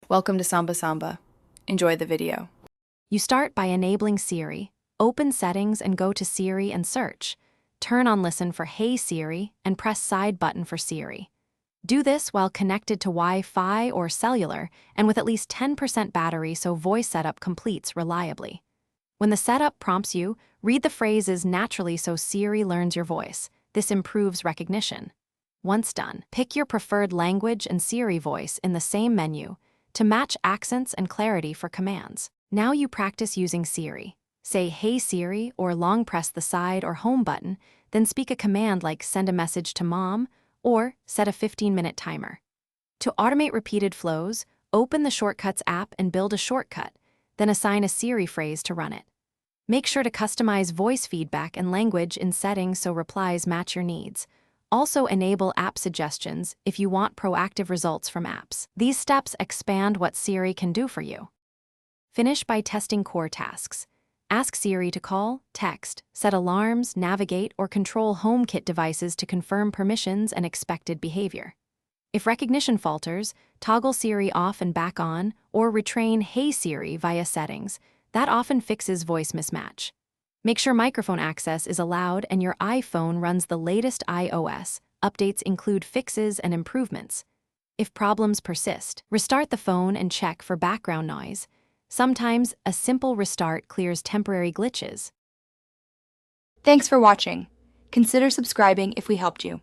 Welcome to Samba Samba. Enjoy the video. You start by enabling Siri, open Settings and go to Siri and search. Turn on Listen for Hey Siri and press Side button for Siri. Do this while connected to Wi-Fi or cellular and with at least 10% battery so voice setup completes reliably. When the setup prompts you, read the phrases naturally so Siri learns your voice. This improves recognition. Once done, pick your preferred language and Siri voice in the same menu to match accents and clarity for commands. Now you practice using Siri. Say Hey Siri or long press the side or home button, then speak a command like send a message to mom or set a 15-minute timer. To automate repeated flows, open the Shortcuts app and build a shortcut, then assign a Siri phrase to run it. Make sure to customize voice feedback and language in settings so replies match your needs. Also enable app suggestions if you want proactive results from apps. These steps expand what Siri can do for you. Finish by testing core tasks. Ask Siri to call, text, set alarms, navigate, or control HomeKit devices to confirm permissions and expected behavior. If recognition falters, toggle Siri off and back on, or retrain Hey Siri via settings. That often fixes voice mismatch. Make sure microphone access is allowed and your iPhone runs the latest iOS. Updates include fixes and improvements. If problems persist, restart the phone and check for background noise. Sometimes, a simple restart clears temporary glitches. Thanks for watching. Consider subscribing if we helped you.